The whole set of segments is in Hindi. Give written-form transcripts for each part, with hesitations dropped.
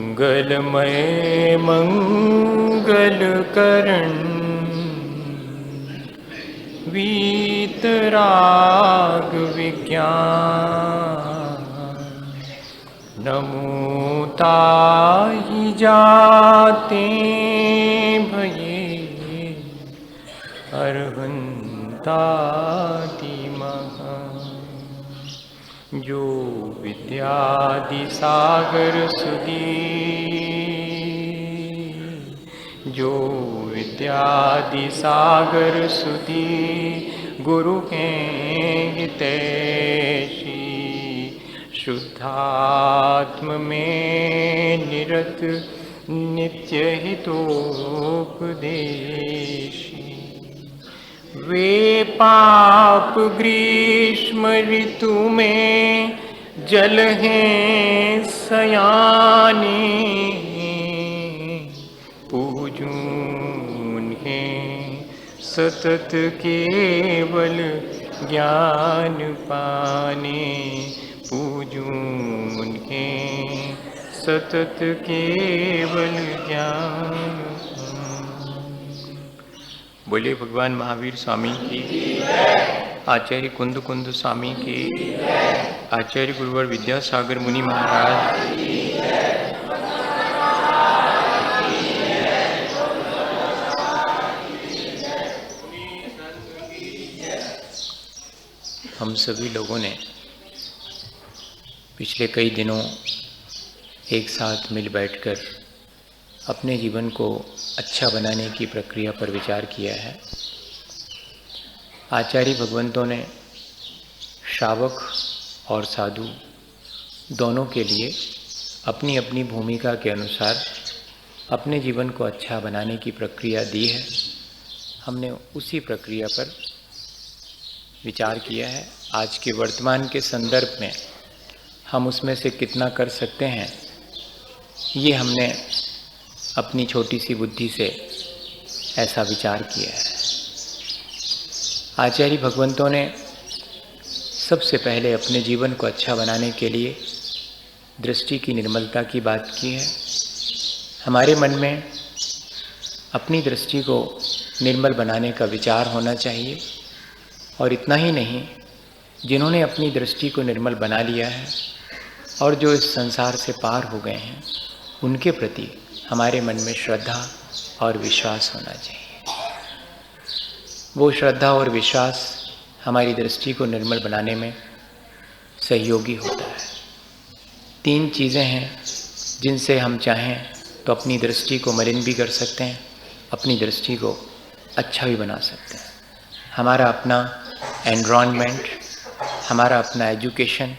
मंगलमय मंगलकरण वीतराग विज्ञान नमो ताहि जाते भये अर्हन्ताति महा। जो विद्यादि सागर सुधी जो विद्यादि सागर सुधी गुरु हैं हितैषी शुद्धात्म में निरत नित्य हितोपदेशी। वे पाप ग्रीष्म ऋतु में जल हैं सयाने पूजून हैं सतत केवल ज्ञान पाने पूजून हैं सतत केवल ज्ञान। बोलिए भगवान महावीर स्वामी की, आचार्य कुंद कुंद स्वामी की, आचार्य गुरुवर विद्यासागर मुनि महाराज। हम सभी लोगों ने पिछले कई दिनों एक साथ मिल बैठकर अपने जीवन को अच्छा बनाने की प्रक्रिया पर विचार किया है। आचार्य भगवंतों ने श्रावक और साधु दोनों के लिए अपनी अपनी भूमिका के अनुसार अपने जीवन को अच्छा बनाने की प्रक्रिया दी है। हमने उसी प्रक्रिया पर विचार किया है। आज के वर्तमान के संदर्भ में हम उसमें से कितना कर सकते हैं, ये हमने अपनी छोटी सी बुद्धि से ऐसा विचार किया है। आचार्य भगवंतों ने सबसे पहले अपने जीवन को अच्छा बनाने के लिए दृष्टि की निर्मलता की बात की है। हमारे मन में अपनी दृष्टि को निर्मल बनाने का विचार होना चाहिए। और इतना ही नहीं, जिन्होंने अपनी दृष्टि को निर्मल बना लिया है और जो इस संसार से पार हो गए हैं, उनके प्रति हमारे मन में श्रद्धा और विश्वास होना चाहिए। वो श्रद्धा और विश्वास हमारी दृष्टि को निर्मल बनाने में सहयोगी होता है। 3 चीज़ें हैं जिनसे हम चाहें तो अपनी दृष्टि को मलिन भी कर सकते हैं, अपनी दृष्टि को अच्छा भी बना सकते हैं। हमारा अपना एनवायरनमेंट, हमारा अपना एजुकेशन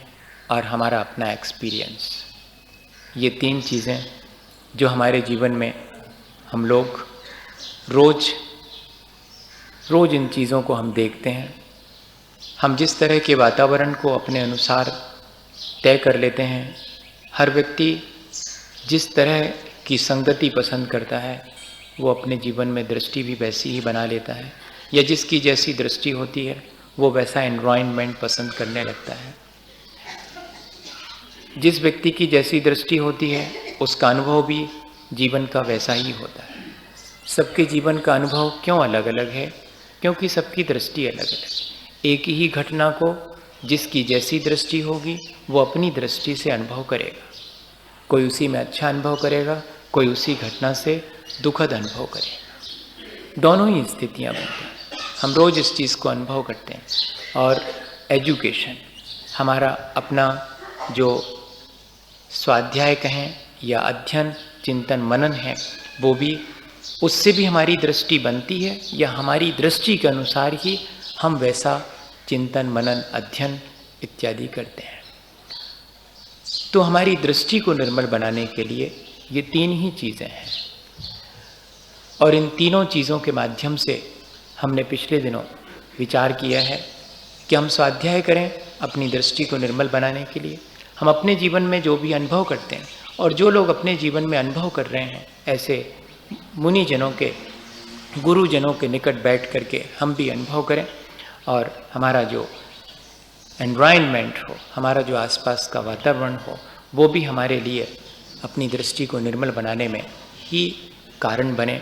और हमारा अपना एक्सपीरियंस, ये 3 चीज़ें जो हमारे जीवन में हम लोग रोज़ इन चीज़ों को हम देखते हैं। हम जिस तरह के वातावरण को अपने अनुसार तय कर लेते हैं, हर व्यक्ति जिस तरह की संगति पसंद करता है वो अपने जीवन में दृष्टि भी वैसी ही बना लेता है, या जिसकी जैसी दृष्टि होती है वो वैसा एनवायरनमेंट पसंद करने लगता है। जिस व्यक्ति की जैसी दृष्टि होती है उसका अनुभव भी जीवन का वैसा ही होता है। सबके जीवन का अनुभव क्यों अलग अलग है? क्योंकि सबकी दृष्टि अलग अलग। एक ही घटना को जिसकी जैसी दृष्टि होगी वो अपनी दृष्टि से अनुभव करेगा। कोई उसी में अच्छा अनुभव करेगा, कोई उसी घटना से दुखद अनुभव करेगा। दोनों ही स्थितियाँ बनती हैं। हम रोज़ इस चीज़ को अनुभव करते हैं। और एजुकेशन, हमारा अपना जो स्वाध्याय कहें या अध्ययन चिंतन मनन है, वो भी उससे भी हमारी दृष्टि बनती है, या हमारी दृष्टि के अनुसार ही हम वैसा चिंतन मनन अध्ययन इत्यादि करते हैं। तो हमारी दृष्टि को निर्मल बनाने के लिए ये 3 ही चीज़ें हैं। और इन तीनों चीज़ों के माध्यम से हमने पिछले दिनों विचार किया है कि हम स्वाध्याय करें अपनी दृष्टि को निर्मल बनाने के लिए, हम अपने जीवन में जो भी अनुभव करते हैं और जो लोग अपने जीवन में अनुभव कर रहे हैं, ऐसे मुनिजनों के, गुरुजनों के निकट बैठ करके हम भी अनुभव करें और हमारा जो एनवायरनमेंट हो, हमारा जो आसपास का वातावरण हो, वो भी हमारे लिए अपनी दृष्टि को निर्मल बनाने में ही कारण बने।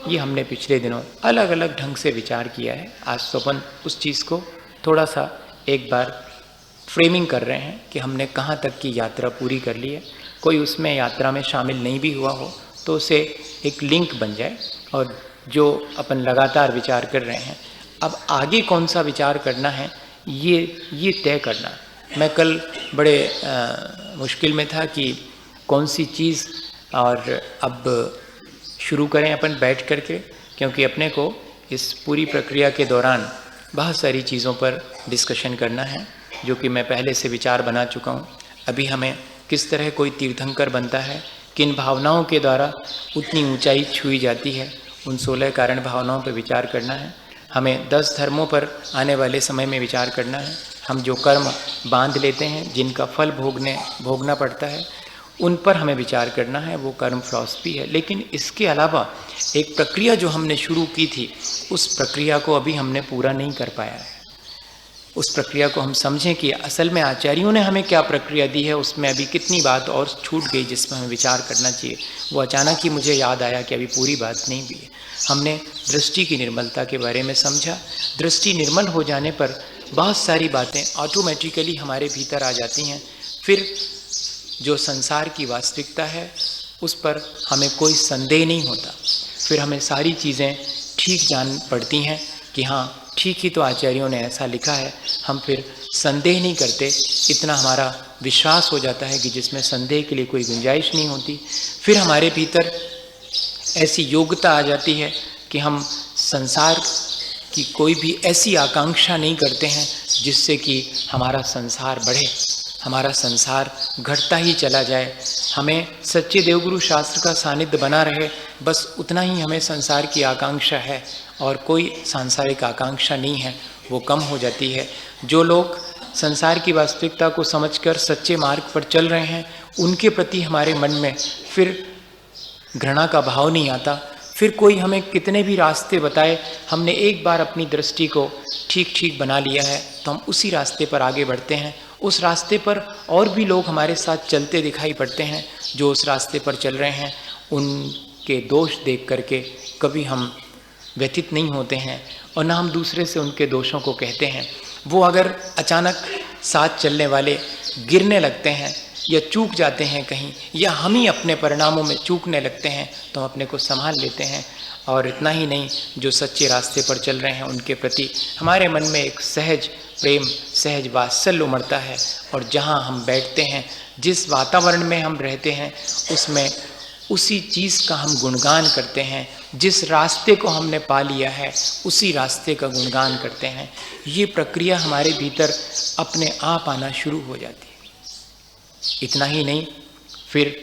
ये हमने पिछले दिनों अलग अलग ढंग से विचार किया है। आज तो अपन उस चीज़ को थोड़ा सा एक बार फ्रेमिंग कर रहे हैं कि हमने कहाँ तक की यात्रा पूरी कर ली है। कोई उसमें यात्रा में शामिल नहीं भी हुआ हो तो उसे एक लिंक बन जाए, और जो अपन लगातार विचार कर रहे हैं, अब आगे कौन सा विचार करना है ये तय करना। मैं कल बड़े मुश्किल में था कि कौन सी चीज़ और अब शुरू करें अपन बैठ करके, क्योंकि अपने को इस पूरी प्रक्रिया के दौरान बहुत सारी चीज़ों पर डिस्कशन करना है, जो कि मैं पहले से विचार बना चुका हूँ। अभी हमें किस तरह कोई तीर्थंकर बनता है, किन भावनाओं के द्वारा उतनी ऊंचाई छुई जाती है, उन 16 कारण भावनाओं पर विचार करना है। हमें 10 धर्मों पर आने वाले समय में विचार करना है। हम जो कर्म बांध लेते हैं, जिनका फल भोगना पड़ता है, उन पर हमें विचार करना है। वो कर्म फिलॉसफी है। लेकिन इसके अलावा एक प्रक्रिया जो हमने शुरू की थी, उस प्रक्रिया को अभी हमने पूरा नहीं कर पाया है। उस प्रक्रिया को हम समझें कि असल में आचार्यों ने हमें क्या प्रक्रिया दी है, उसमें अभी कितनी बात और छूट गई जिसमें हमें विचार करना चाहिए। वो अचानक ही मुझे याद आया कि अभी पूरी बात नहीं हुई है। हमने दृष्टि की निर्मलता के बारे में समझा। दृष्टि निर्मल हो जाने पर बहुत सारी बातें ऑटोमेटिकली हमारे भीतर आ जाती हैं। फिर जो संसार की वास्तविकता है उस पर हमें कोई संदेह नहीं होता। फिर हमें सारी चीज़ें ठीक जान पड़ती हैं कि हाँ, ठीक ही तो आचार्यों ने ऐसा लिखा है। हम फिर संदेह नहीं करते, इतना हमारा विश्वास हो जाता है कि जिसमें संदेह के लिए कोई गुंजाइश नहीं होती। फिर हमारे भीतर ऐसी योग्यता आ जाती है कि हम संसार की कोई भी ऐसी आकांक्षा नहीं करते हैं जिससे कि हमारा संसार बढ़े, हमारा संसार घटता ही चला जाए। हमें सच्चे देवगुरु शास्त्र का सानिध्य बना रहे, बस उतना ही हमें संसार की आकांक्षा है और कोई सांसारिक आकांक्षा नहीं है, वो कम हो जाती है। जो लोग संसार की वास्तविकता को समझकर सच्चे मार्ग पर चल रहे हैं, उनके प्रति हमारे मन में फिर घृणा का भाव नहीं आता। फिर कोई हमें कितने भी रास्ते बताए, हमने एक बार अपनी दृष्टि को ठीक बना लिया है तो हम उसी रास्ते पर आगे बढ़ते हैं। उस रास्ते पर और भी लोग हमारे साथ चलते दिखाई पड़ते हैं जो उस रास्ते पर चल रहे हैं। उनके दोष देख करके कभी हम व्यथित नहीं होते हैं और ना हम दूसरे से उनके दोषों को कहते हैं। वो अगर अचानक साथ चलने वाले गिरने लगते हैं या चूक जाते हैं कहीं, या हम ही अपने परिणामों में चूकने लगते हैं, तो हम अपने को संभाल लेते हैं। और इतना ही नहीं, जो सच्चे रास्ते पर चल रहे हैं उनके प्रति हमारे मन में एक सहज प्रेम, सहज वात्सल्य उमड़ता है। और जहाँ हम बैठते हैं, जिस वातावरण में हम रहते हैं, उसमें उसी चीज़ का हम गुणगान करते हैं। जिस रास्ते को हमने पा लिया है उसी रास्ते का गुणगान करते हैं। ये प्रक्रिया हमारे भीतर अपने आप आना शुरू हो जाती है। इतना ही नहीं, फिर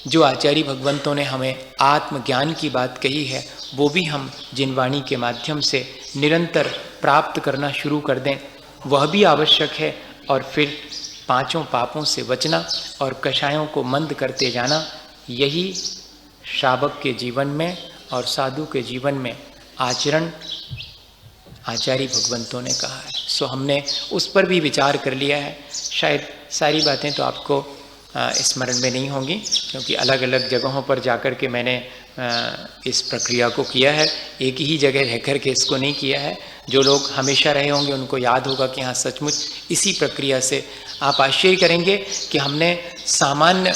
जो आचार्य भगवंतों ने हमें आत्मज्ञान की बात कही है, वो भी हम जिनवाणी के माध्यम से निरंतर प्राप्त करना शुरू कर दें, वह भी आवश्यक है। और फिर 5 पापों से बचना और कषायों को मंद करते जाना, यही श्रावक के जीवन में और साधु के जीवन में आचरण आचार्य भगवंतों ने कहा है। सो हमने उस पर भी विचार कर लिया है। शायद सारी बातें तो आपको स्मरण में नहीं होंगी, क्योंकि अलग अलग जगहों पर जाकर के मैंने इस प्रक्रिया को किया है, एक ही जगह रह कर के इसको नहीं किया है। जो लोग हमेशा रहे होंगे उनको याद होगा कि हाँ, सचमुच इसी प्रक्रिया से आप आश्चर्य करेंगे कि हमने सामान्य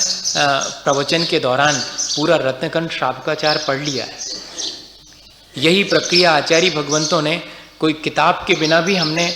प्रवचन के दौरान पूरा रत्नकंठ श्रावकाचार पढ़ लिया है। यही प्रक्रिया आचार्य भगवंतों ने कोई किताब के बिना भी हमने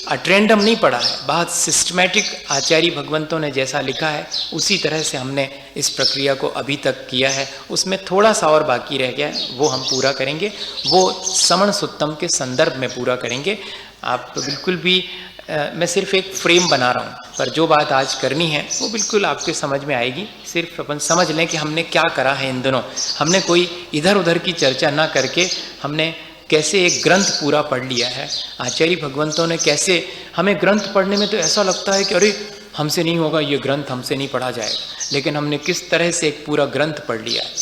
अट्रेंडम नहीं पढ़ा है। बहुत सिस्टमैटिक आचार्य भगवंतों ने जैसा लिखा है उसी तरह से हमने इस प्रक्रिया को अभी तक किया है। उसमें थोड़ा सा और बाकी रह गया है, वो हम पूरा करेंगे। वो समण सुत्तम के संदर्भ में पूरा करेंगे। आप बिल्कुल भी मैं सिर्फ एक फ्रेम बना रहा हूँ, पर जो बात आज करनी है वो बिल्कुल आपके समझ में आएगी। सिर्फ अपन समझ लें कि हमने क्या करा है इन दिनों। हमने कोई इधर उधर की चर्चा ना करके हमने कैसे एक ग्रंथ पूरा पढ़ लिया है। आचार्य भगवंतों ने कैसे, हमें ग्रंथ पढ़ने में तो ऐसा लगता है कि अरे हमसे नहीं होगा, ये ग्रंथ हमसे नहीं पढ़ा जाएगा। लेकिन हमने किस तरह से एक पूरा ग्रंथ पढ़ लिया है।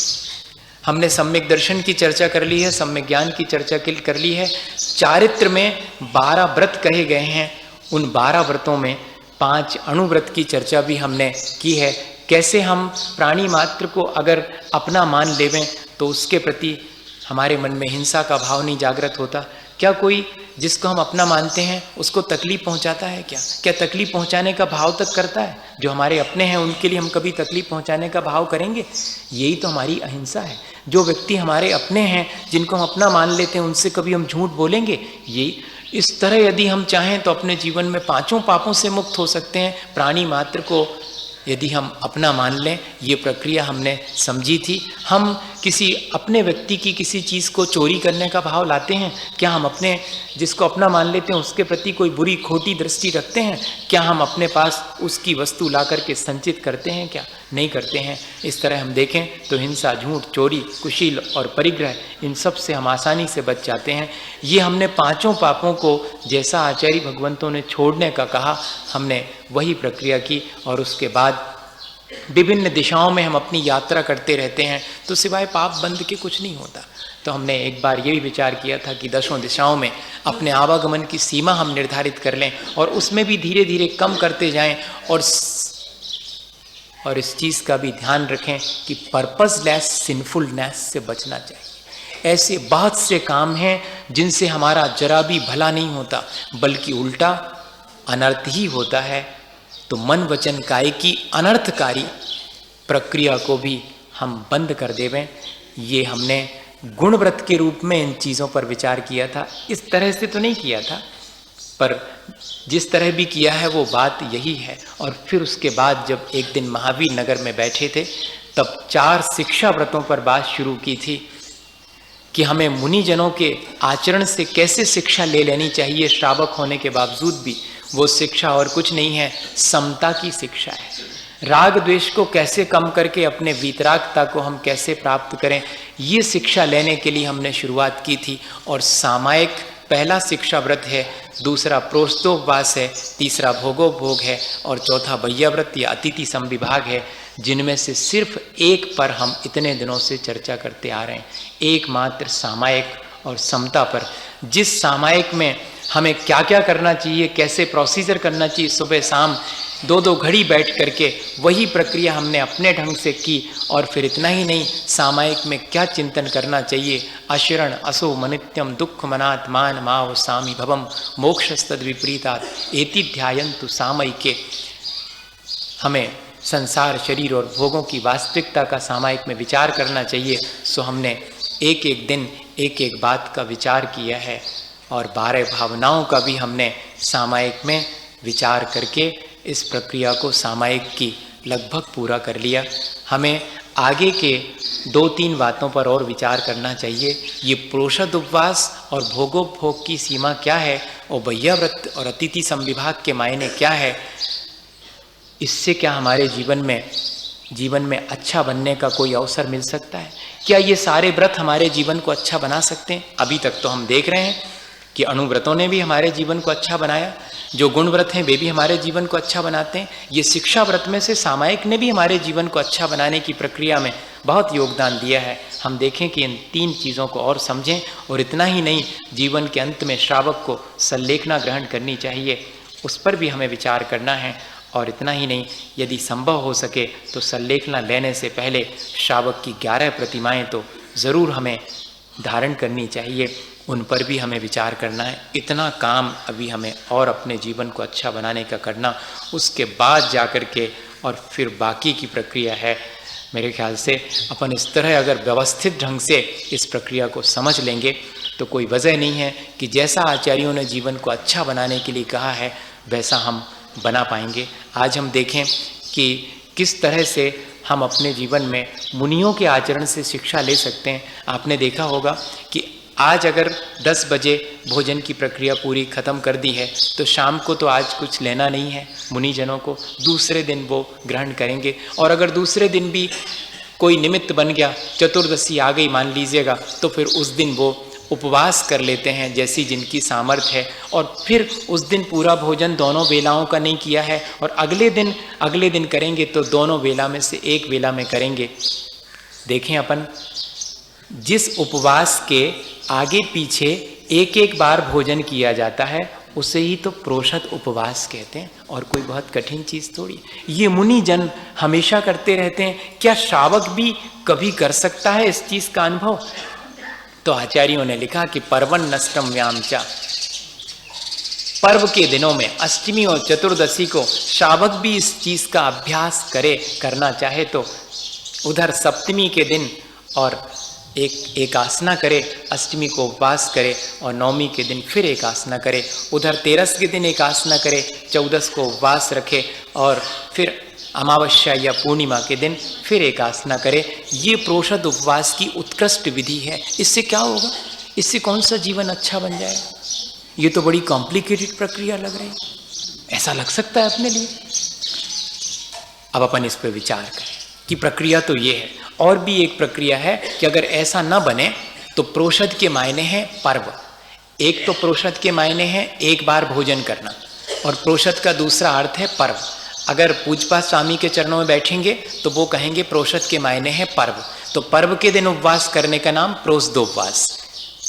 हमने सम्यक दर्शन की चर्चा कर ली है, सम्यक ज्ञान की चर्चा कर ली है। चारित्र में 12 व्रत कहे गए हैं, उन 12 व्रतों में 5 अणुव्रत की चर्चा भी हमने की है। कैसे हम प्राणी मात्र को अगर अपना मान लेवें तो उसके प्रति हमारे मन में हिंसा का भाव नहीं जागृत होता। क्या कोई जिसको हम अपना मानते हैं उसको तकलीफ पहुंचाता है? क्या तकलीफ पहुंचाने का भाव तक करता है? जो हमारे अपने हैं उनके लिए हम कभी तकलीफ पहुंचाने का भाव करेंगे? यही तो हमारी अहिंसा है। जो व्यक्ति हमारे अपने हैं, जिनको हम अपना मान लेते हैं, उनसे कभी हम झूठ बोलेंगे? यही इस तरह यदि हम चाहें तो अपने जीवन में 5 पापों से मुक्त हो सकते हैं। प्राणी मात्र को यदि हम अपना मान लें, ये प्रक्रिया हमने समझी थी। हम किसी अपने व्यक्ति की किसी चीज़ को चोरी करने का भाव लाते हैं? क्या हम अपने जिसको अपना मान लेते हैं उसके प्रति कोई बुरी खोटी दृष्टि रखते हैं? क्या हम अपने पास उसकी वस्तु ला करके संचित करते हैं? क्या नहीं करते हैं। इस तरह हम देखें तो हिंसा, झूठ, चोरी, कुशील और परिग्रह, इन सब से हम आसानी से बच जाते हैं। ये हमने 5 पापों को जैसा आचार्य भगवंतों ने छोड़ने का कहा, हमने वही प्रक्रिया की। और उसके बाद विभिन्न दिशाओं में हम अपनी यात्रा करते रहते हैं, तो सिवाय पाप बंद के कुछ नहीं होता। तो हमने एक बार ये भी विचार किया था कि 10 दिशाओं में अपने आवागमन की सीमा हम निर्धारित कर लें और उसमें भी धीरे धीरे कम करते जाएं। और इस चीज़ का भी ध्यान रखें कि पर्पसलेस सिंफुलनेस से बचना चाहिए। ऐसे बहुत से काम हैं जिनसे हमारा जरा भी भला नहीं होता, बल्कि उल्टा अनर्थ ही होता है। तो मन वचन काय की अनर्थकारी प्रक्रिया को भी हम बंद कर देवें। ये हमने गुणव्रत के रूप में इन चीज़ों पर विचार किया था। इस तरह से तो नहीं किया था, पर जिस तरह भी किया है वो बात यही है। और फिर उसके बाद जब एक दिन महावीर नगर में बैठे थे, तब 4 शिक्षा व्रतों पर बात शुरू की थी कि हमें मुनिजनों के आचरण से कैसे शिक्षा ले लेनी चाहिए श्रावक होने के बावजूद भी। वो शिक्षा और कुछ नहीं है, समता की शिक्षा है। राग द्वेष को कैसे कम करके अपने वीतरागता को हम कैसे प्राप्त करें, ये शिक्षा लेने के लिए हमने शुरुआत की थी। और सामायिक पहला शिक्षा व्रत है, दूसरा प्रोस्तोपवास है, तीसरा भोगोपभोग है और चौथा बह्याव्रत या अतिथि संविभाग है, जिनमें से सिर्फ एक पर हम इतने दिनों से चर्चा करते आ रहे हैं, एकमात्र सामायिक और समता पर। जिस सामायिक में हमें क्या क्या करना चाहिए, कैसे प्रोसीजर करना चाहिए, सुबह शाम 2-2 घड़ी बैठ करके वही प्रक्रिया हमने अपने ढंग से की। और फिर इतना ही नहीं, सामायिक में क्या चिंतन करना चाहिए, अशरण असो मनित्यम दुख मनात् मान माव सामी भवम मोक्षस्तद विपरीतात् एति ध्यायन्तु सामयिके। हमें संसार, शरीर और भोगों की वास्तविकता का सामायिक में विचार करना चाहिए। सो हमने एक एक दिन एक एक बात का विचार किया है और 12 भावनाओं का भी हमने सामायिक में विचार करके इस प्रक्रिया को सामायिक की लगभग पूरा कर लिया। हमें आगे के 2-3 बातों पर और विचार करना चाहिए। ये प्रोषद उपवास और भोगोपभोग की सीमा क्या है और बह्याव्रत और अतिथि संविभाग के मायने क्या है, इससे क्या हमारे जीवन में अच्छा बनने का कोई अवसर मिल सकता है? क्या ये सारे व्रत हमारे जीवन को अच्छा बना सकते हैं? अभी तक तो हम देख रहे हैं कि अणुव्रतों ने भी हमारे जीवन को अच्छा बनाया, जो गुण व्रत हैं वे भी हमारे जीवन को अच्छा बनाते हैं। ये शिक्षा व्रत में से सामायिक ने भी हमारे जीवन को अच्छा बनाने की प्रक्रिया में बहुत योगदान दिया है। हम देखें कि इन 3 चीज़ों को और समझें। और इतना ही नहीं, जीवन के अंत में श्रावक को सल्लेखना ग्रहण करनी चाहिए, उस पर भी हमें विचार करना है। और इतना ही नहीं, यदि संभव हो सके तो सल्लेखना लेने से पहले श्रावक की 11 प्रतिमाएँ तो ज़रूर हमें धारण करनी चाहिए, उन पर भी हमें विचार करना है। इतना काम अभी हमें और अपने जीवन को अच्छा बनाने का करना, उसके बाद जा कर के और फिर बाकी की प्रक्रिया है। मेरे ख्याल से अपन इस तरह अगर व्यवस्थित ढंग से इस प्रक्रिया को समझ लेंगे तो कोई वजह नहीं है कि जैसा आचार्यों ने जीवन को अच्छा बनाने के लिए कहा है वैसा हम बना पाएंगे। आज हम देखें कि किस तरह से हम अपने जीवन में मुनियों के आचरण से शिक्षा ले सकते हैं। आपने देखा होगा कि आज अगर 10 बजे भोजन की प्रक्रिया पूरी ख़त्म कर दी है तो शाम को तो आज कुछ लेना नहीं है मुनिजनों को, दूसरे दिन वो ग्रहण करेंगे। और अगर दूसरे दिन भी कोई निमित्त बन गया, चतुर्दशी आ गई मान लीजिएगा, तो फिर उस दिन वो उपवास कर लेते हैं जैसी जिनकी सामर्थ्य है, और फिर उस दिन पूरा भोजन दोनों वेलाओं का नहीं किया है और अगले दिन करेंगे तो दोनों वेला में से एक वेला में करेंगे। देखें अपन, जिस उपवास के आगे पीछे एक एक बार भोजन किया जाता है उसे ही तो प्रोषद उपवास कहते हैं, और कोई बहुत कठिन चीज थोड़ी। ये मुनि जन हमेशा करते रहते हैं, क्या श्रावक भी कभी कर सकता है इस चीज का अनुभव? तो आचार्यों ने लिखा कि पर्वन नष्टम व्यामचा, पर्व के दिनों में अष्टमी और चतुर्दशी को श्रावक भी इस चीज का अभ्यास करना चाहे तो उधर सप्तमी के दिन और एक आसना करे, अष्टमी को उपवास करे और नवमी के दिन फिर एक आसना करे, उधर 13 के दिन एक आसना करे, 14 को उपवास रखे और फिर अमावस्या या पूर्णिमा के दिन फिर एक आसना करे। ये प्रोषद उपवास की उत्कृष्ट विधि है। इससे क्या होगा? इससे कौन सा जीवन अच्छा बन जाएगा? ये तो बड़ी कॉम्प्लिकेटेड प्रक्रिया लग रही, ऐसा लग सकता है अपने लिए। अब अपन इस पर विचार करें कि प्रक्रिया तो ये है, और भी एक प्रक्रिया है कि अगर ऐसा न बने तो प्रोषद के मायने हैं पर्व। एक तो प्रोषद के मायने हैं एक बार भोजन करना, और प्रोषद का दूसरा अर्थ है पर्व। अगर पूजपा स्वामी के चरणों में बैठेंगे तो वो कहेंगे प्रोषद के मायने हैं पर्व, तो पर्व के दिन उपवास करने का नाम प्रोषदोपवास।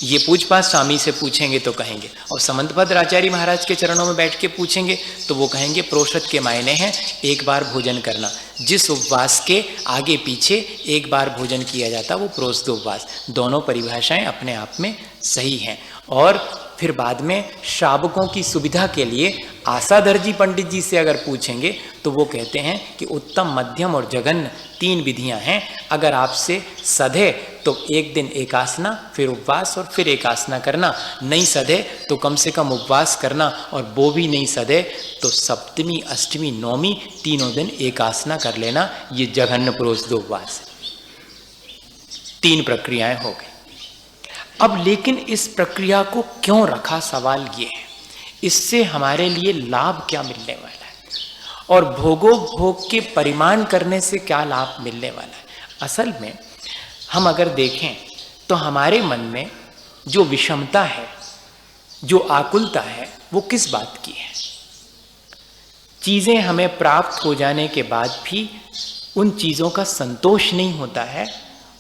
ये पूजपा स्वामी से पूछेंगे तो कहेंगे, और समंतभद्र आचार्य महाराज के चरणों में बैठ के पूछेंगे तो वो कहेंगे प्रोषद के मायने हैं एक बार भोजन करना। जिस उपवास के आगे पीछे एक बार भोजन किया जाता वो प्रोषदोपवास। दोनों परिभाषाएं अपने आप में सही हैं। और फिर बाद में श्रावकों की सुविधा के लिए आसाधर जी पंडित जी से अगर पूछेंगे तो वो कहते हैं कि उत्तम, मध्यम और जघन्य 3 विधियां हैं। अगर आपसे सधे तो एक दिन एक आसना, फिर उपवास और फिर एक आसना करना। नहीं सधे तो कम से कम उपवास करना, और वो भी नहीं सधे तो सप्तमी, अष्टमी, नवमी तीनों दिन एक आसना कर लेना। ये जघन्य प्रोषदोपवास। 3 प्रक्रियाएं हो गई। अब लेकिन इस प्रक्रिया को क्यों रखा, सवाल ये है, इससे हमारे लिए लाभ क्या मिलने वाला है और भोग के परिमाण करने से क्या लाभ मिलने वाला है। असल में हम अगर देखें तो हमारे मन में जो विषमता है, जो आकुलता है, वो किस बात की है? चीजें हमें प्राप्त हो जाने के बाद भी उन चीजों का संतोष नहीं होता है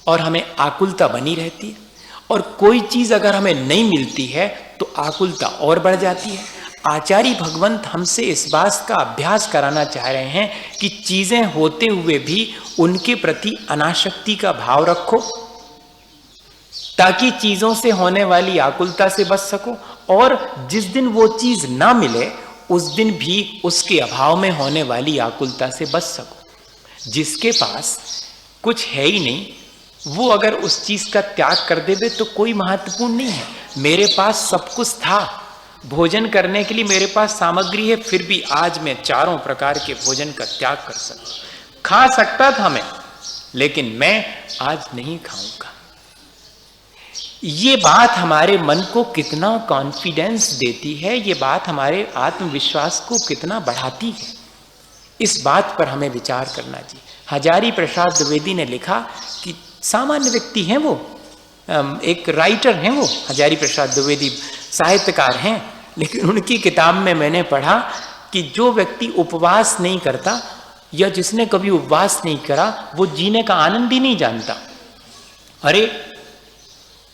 और हमें आकुलता बनी रहती है, और कोई चीज अगर हमें नहीं मिलती है तो आकुलता और बढ़ जाती है। आचार्य भगवंत हमसे इस बात का अभ्यास कराना चाह रहे हैं कि चीजें होते हुए भी उनके प्रति अनासक्ति का भाव रखो, ताकि चीजों से होने वाली आकुलता से बच सको, और जिस दिन वो चीज ना मिले उस दिन भी उसके अभाव में होने वाली आकुलता से बच सको। जिसके पास कुछ है ही नहीं वो अगर उस चीज का त्याग कर देवे तो कोई महत्वपूर्ण नहीं है। मेरे पास सब कुछ था, भोजन करने के लिए मेरे पास सामग्री है, फिर भी आज मैं 4 प्रकार के भोजन का त्याग कर सकता। खा सकता था मैं, लेकिन मैं आज नहीं खाऊंगा। ये बात हमारे मन को कितना कॉन्फिडेंस देती है, ये बात हमारे आत्मविश्वास को कितना बढ़ाती है, इस बात पर हमें विचार करना चाहिए। हजारी प्रसाद द्विवेदी ने लिखा कि सामान्य व्यक्ति हैं वो, एक राइटर हैं वो, हजारी प्रसाद द्विवेदी साहित्यकार हैं, लेकिन उनकी किताब में मैंने पढ़ा कि जो व्यक्ति उपवास नहीं करता या जिसने कभी उपवास नहीं करा वो जीने का आनंद ही नहीं जानता। अरे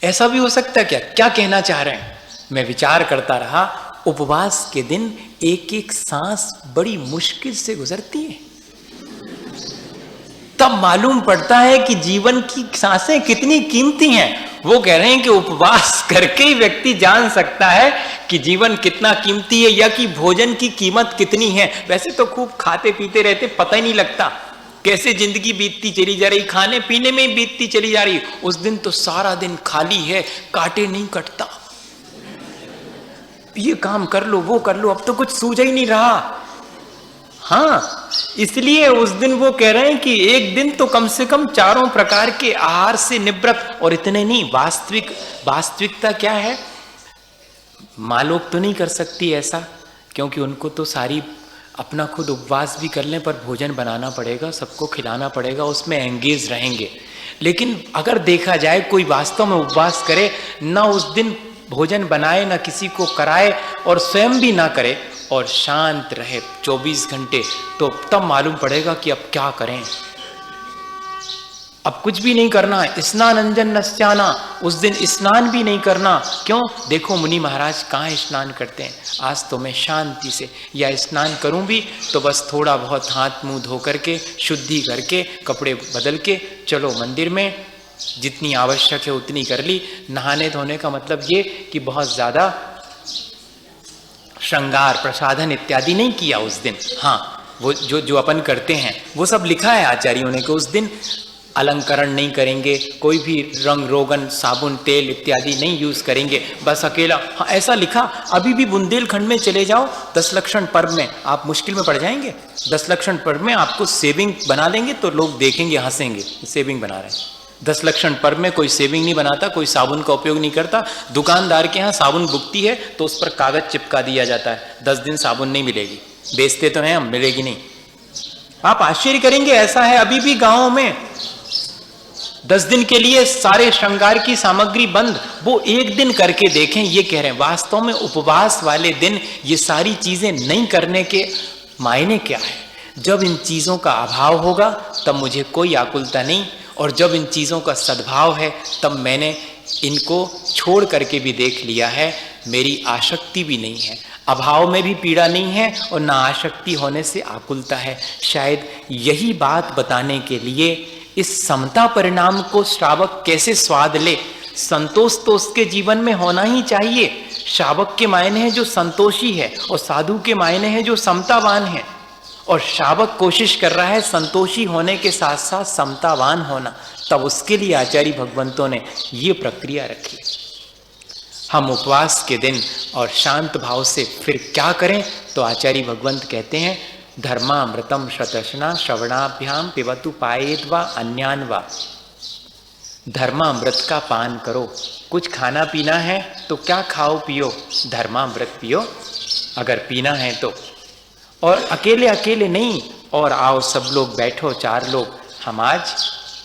ऐसा भी हो सकता क्या? क्या कहना चाह रहे हैं? मैं विचार करता रहा। उपवास के दिन एक एक सांस बड़ी मुश्किल से गुजरती है, तब मालूम पड़ता है कि जीवन की सांसें कितनी कीमती हैं। वो कह रहे हैं कि उपवास करके ही व्यक्ति जान सकता है कि जीवन कितना कीमती है या कि भोजन की कीमत कितनी है। वैसे तो खूब खाते पीते रहते, पता ही नहीं लगता कैसे जिंदगी बीतती चली जा रही, खाने पीने में ही बीतती चली जा रही। उस दिन तो सारा दिन खाली है, काटे नहीं कटता, ये काम कर लो वो कर लो, अब तो कुछ सूझ ही नहीं रहा। हाँ, इसलिए उस दिन वो कह रहे हैं कि एक दिन तो कम से कम 4 प्रकार के आहार से निवृत्त। और इतने नहीं, वास्तविकता क्या है? माँ लोग तो नहीं कर सकती ऐसा, क्योंकि उनको तो सारी अपना खुद उपवास भी कर लें पर भोजन बनाना पड़ेगा, सबको खिलाना पड़ेगा, उसमें एंगेज रहेंगे। लेकिन अगर देखा जाए कोई वास्तव में उपवास करे, ना उस दिन भोजन बनाए, ना किसी को कराए और स्वयं भी ना करे और शांत रहे 24 घंटे, तो तब मालूम पड़ेगा कि अब क्या करें। अब कुछ भी नहीं करना, स्नान अंजन नस्याना, उस दिन स्नान भी नहीं करना। क्यों? देखो मुनि महाराज कहाँ स्नान करते हैं। आज तो मैं शांति से, या स्नान करूं भी तो बस थोड़ा बहुत हाथ मुंह धो करके, शुद्धि करके, कपड़े बदल के चलो मंदिर में, जितनी आवश्यक है उतनी कर ली। नहाने धोने का मतलब ये कि बहुत ज्यादा श्रृंगार प्रसाधन इत्यादि नहीं किया उस दिन। हाँ, वो जो अपन करते हैं वो सब लिखा है आचार्यों ने कि उस दिन अलंकरण नहीं करेंगे, कोई भी रंग रोगन साबुन तेल इत्यादि नहीं यूज करेंगे, बस अकेला। हाँ, ऐसा लिखा। अभी भी बुंदेलखंड में चले जाओ, 10 लक्षण पर्व में आप मुश्किल में पड़ जाएंगे। 10 लक्षण पर्व में आपको सेविंग बना देंगे तो लोग देखेंगे, हंसेंगे, सेविंग बना रहे हैं। 10 लक्षण पर्व में कोई सेविंग नहीं बनाता, कोई साबुन का उपयोग नहीं करता। दुकानदार के यहाँ साबुन बिकती है तो उस पर कागज चिपका दिया जाता है, 10 दिन साबुन नहीं मिलेगी। बेचते तो हैं हम, मिलेगी नहीं। आप आश्चर्य करेंगे, ऐसा है अभी भी गाँव में 10 दिन के लिए सारे श्रृंगार की सामग्री बंद। वो एक दिन करके देखें, ये कह रहे हैं वास्तव में उपवास वाले दिन ये सारी चीजें नहीं करने के मायने क्या है। जब इन चीजों का अभाव होगा तब मुझे कोई आकुलता नहीं, और जब इन चीजों का सद्भाव है तब मैंने इनको छोड़ करके भी देख लिया है, मेरी आसक्ति भी नहीं है, अभाव में भी पीड़ा नहीं है और ना आसक्ति होने से आकुलता है। शायद यही बात बताने के लिए इस समता परिणाम को श्रावक कैसे स्वाद ले। संतोष तो उसके जीवन में होना ही चाहिए। श्रावक के मायने हैं जो संतोषी है, और साधु के मायने हैं जो समतावान है। और श्रावक कोशिश कर रहा है संतोषी होने के साथ साथ समतावान होना, तब उसके लिए आचार्य भगवंतों ने ये प्रक्रिया रखी। हम उपवास के दिन और शांत भाव से फिर क्या करें, तो आचार्य भगवंत कहते हैं धर्मामृतम शतशना श्रवणाभ्याम पिबतु पायेत वा अन्यान वा। धर्मामृत का पान करो। कुछ खाना पीना है तो क्या खाओ पियो, धर्मामृत पियो अगर पीना है तो। और अकेले अकेले नहीं, और आओ सब लोग बैठो, 4 लोग। हम आज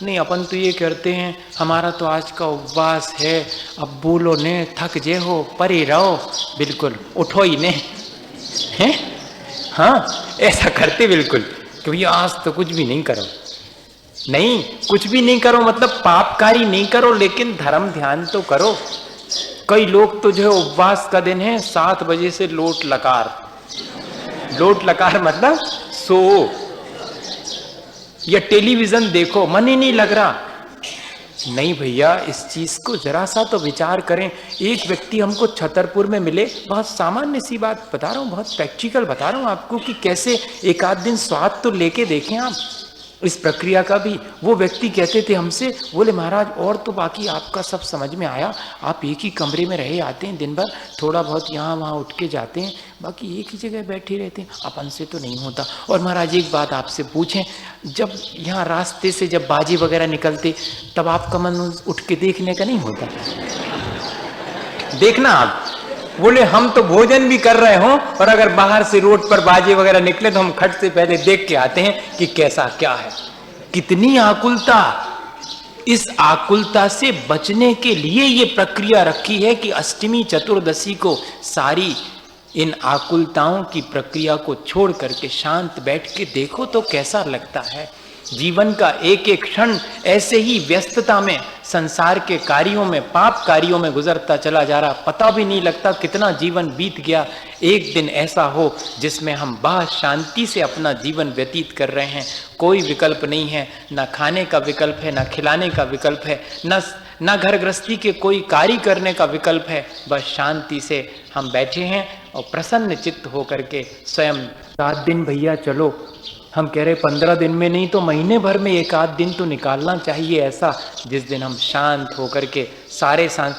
नहीं, अपन तो ये करते हैं हमारा तो आज का उपवास है, अब बोलो ने थक जे हो, परे रहो, बिल्कुल उठो ही ने, हैं? हाँ, ऐसा करते बिल्कुल कि भैया आज तो कुछ भी नहीं करो। नहीं, कुछ भी नहीं करो मतलब पापकारी नहीं करो, लेकिन धर्म ध्यान तो करो। कई लोग तो जो है उपवास का दिन है 7 बजे से लोट लकार। लोट लकार मतलब सो या टेलीविजन देखो, मन ही नहीं लग रहा। नहीं भैया, इस चीज को जरा सा तो विचार करें। एक व्यक्ति हमको छतरपुर में मिले, बहुत सामान्य सी बात बता रहा हूँ, बहुत प्रैक्टिकल बता रहा हूँ आपको कि कैसे एक आध दिन स्वाद तो लेके देखें आप इस प्रक्रिया का भी। वो व्यक्ति कहते थे हमसे, बोले महाराज और तो बाकी आपका सब समझ में आया, आप एक ही कमरे में रहे आते हैं दिन भर, थोड़ा बहुत यहाँ वहाँ उठ के जाते हैं, बाकी एक ही जगह बैठे रहते हैं, अपन से तो नहीं होता। और महाराज एक बात आपसे पूछें, जब यहाँ रास्ते से जब बाजी वगैरह निकलते तब आपका मन उठ के देखने का नहीं होता? देखना आप। बोले हम तो भोजन भी कर रहे हों और अगर बाहर से रोड पर बाजे वगैरह निकले तो हम खट से पहले देख के आते हैं कि कैसा क्या है। कितनी आकुलता! इस आकुलता से बचने के लिए ये प्रक्रिया रखी है कि अष्टमी चतुर्दशी को सारी इन आकुलताओं की प्रक्रिया को छोड़ करके शांत बैठ के देखो तो कैसा लगता है। जीवन का एक एक क्षण ऐसे ही व्यस्तता में, संसार के कार्यों में, पाप कार्यों में गुजरता चला जा रहा, पता भी नहीं लगता कितना जीवन बीत गया। एक दिन ऐसा हो जिसमें हम बहुत शांति से अपना जीवन व्यतीत कर रहे हैं, कोई विकल्प नहीं है, ना खाने का विकल्प है, ना खिलाने का विकल्प है, ना घर गृहस्थी के कोई कार्य करने का विकल्प है, बस शांति से हम बैठे हैं और प्रसन्न चित्त होकर के स्वयं 7 दिन भैया चलो, हम कह रहे 15 दिन में नहीं तो महीने भर में एक आध दिन तो निकालना चाहिए ऐसा, जिस दिन हम शांत होकर के सारे शांत।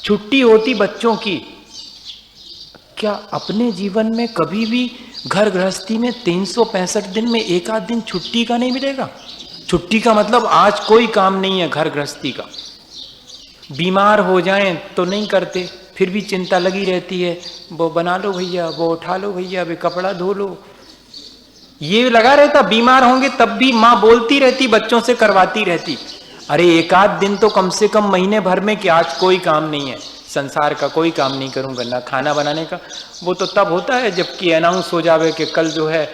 छुट्टी होती बच्चों की, क्या अपने जीवन में कभी भी घर गृहस्थी में 365 दिन में एक आध दिन छुट्टी का नहीं मिलेगा? छुट्टी का मतलब आज कोई काम नहीं है घर गृहस्थी का। बीमार हो जाएं तो नहीं करते, फिर भी चिंता लगी रहती है, वो बना लो भैया, वो उठा लो भैया, वे कपड़ा धो लो, ये लगा रहता, बीमार होंगे तब भी माँ बोलती रहती, बच्चों से करवाती रहती। अरे एक आध दिन तो कम से कम महीने भर में कि आज कोई काम नहीं है, संसार का कोई काम नहीं करूंगा, ना खाना बनाने का, वो तो तब होता है जबकि अनाउंस हो जावे कि कल जो है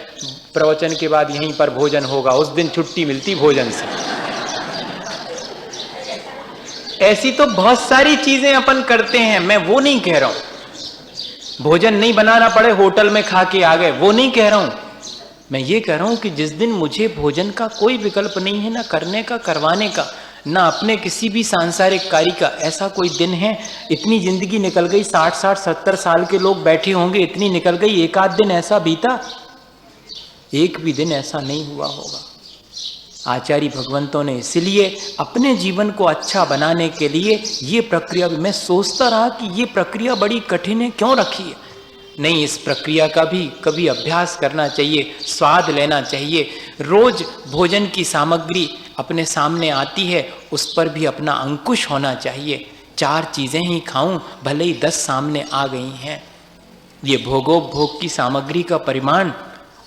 प्रवचन के बाद यहीं पर भोजन होगा, उस दिन छुट्टी मिलती भोजन से। ऐसी तो बहुत सारी चीजें अपन करते हैं, मैं वो नहीं कह रहा हूं भोजन नहीं बनाना पड़े होटल में खा के आ गए, वो नहीं कह रहा हूं। मैं ये कह रहा हूं कि जिस दिन मुझे भोजन का कोई विकल्प नहीं है, ना करने का, करवाने का, ना अपने किसी भी सांसारिक कार्य का, ऐसा कोई दिन है, इतनी जिंदगी निकल गई, 60-60 70 साल के लोग बैठे होंगे, इतनी निकल गई, एक आध दिन ऐसा बीता, एक भी दिन ऐसा नहीं हुआ होगा। आचार्य भगवंतों ने इसलिए अपने जीवन को अच्छा बनाने के लिए ये प्रक्रिया, मैं सोचता रहा कि ये प्रक्रिया बड़ी कठिन है, क्यों रखी है। नहीं, इस प्रक्रिया का भी कभी अभ्यास करना चाहिए, स्वाद लेना चाहिए। रोज भोजन की सामग्री अपने सामने आती है, उस पर भी अपना अंकुश होना चाहिए। 4 चीजें ही खाऊं, भले ही 10 सामने आ गई हैं। ये भोगोपभोग की सामग्री का परिमाण,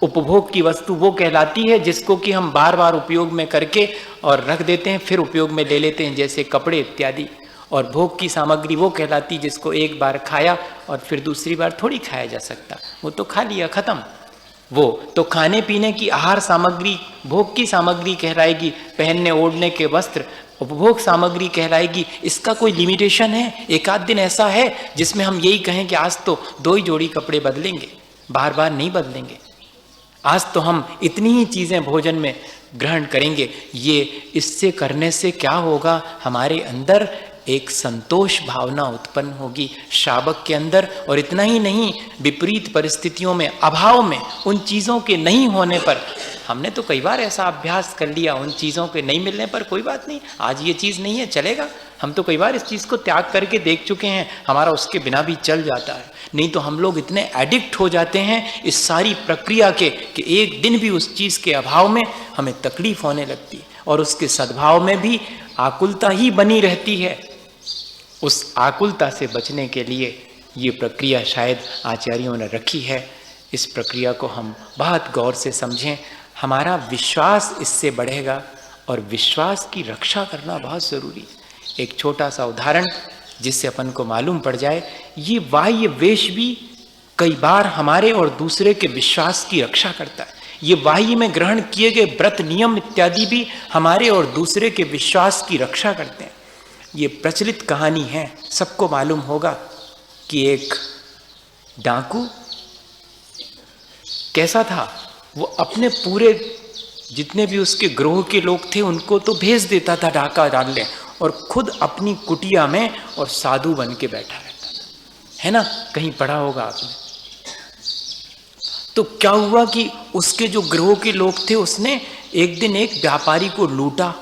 उपभोग की वस्तु वो कहलाती है जिसको कि हम बार बार उपयोग में करके और रख देते हैं, फिर उपयोग में ले लेते हैं, जैसे कपड़े इत्यादि। और भोग की सामग्री वो कहलाती जिसको एक बार खाया और फिर दूसरी बार थोड़ी खाया जा सकता, वो तो खा लिया, खत्म। वो तो खाने पीने की आहार सामग्री भोग की सामग्री कहलाएगी, पहनने ओढ़ने के वस्त्र उपभोग सामग्री कहलाएगी। इसका कोई लिमिटेशन है? एक आध दिन ऐसा है जिसमें हम यही कहें कि आज तो 2 ही जोड़ी कपड़े बदलेंगे, बार बार नहीं बदलेंगे, आज तो हम इतनी ही चीजें भोजन में ग्रहण करेंगे। ये इससे करने से क्या होगा, हमारे अंदर एक संतोष भावना उत्पन्न होगी, श्रावक के अंदर। और इतना ही नहीं, विपरीत परिस्थितियों में, अभाव में, उन चीज़ों के नहीं होने पर, हमने तो कई बार ऐसा अभ्यास कर लिया, उन चीज़ों के नहीं मिलने पर कोई बात नहीं, आज ये चीज़ नहीं है चलेगा, हम तो कई बार इस चीज़ को त्याग करके देख चुके हैं, हमारा उसके बिना भी चल जाता है। नहीं तो हम लोग इतने एडिक्ट हो जाते हैं इस सारी प्रक्रिया के कि एक दिन भी उस चीज़ के अभाव में हमें तकलीफ होने लगती है, और उसके सद्भाव में भी आकुलता ही बनी रहती है। उस आकुलता से बचने के लिए ये प्रक्रिया शायद आचार्यों ने रखी है। इस प्रक्रिया को हम बहुत गौर से समझें, हमारा विश्वास इससे बढ़ेगा, और विश्वास की रक्षा करना बहुत ज़रूरी है। एक छोटा सा उदाहरण जिससे अपन को मालूम पड़ जाए, ये बाह्य वेश भी कई बार हमारे और दूसरे के विश्वास की रक्षा करता है। ये बाह्य में ग्रहण किए गए व्रत नियम इत्यादि भी हमारे और दूसरे के विश्वास की रक्षा करते हैं। ये प्रचलित कहानी है, सबको मालूम होगा कि एक डाकू कैसा था, वो अपने पूरे जितने भी उसके ग्रोह के लोग थे उनको तो भेज देता था डाका डालने, और खुद अपनी कुटिया में और साधु बन के बैठा रहता था, है ना, कहीं पढ़ा होगा आपने। तो क्या हुआ कि उसके जो ग्रोह के लोग थे, उसने एक दिन एक व्यापारी को लूटा।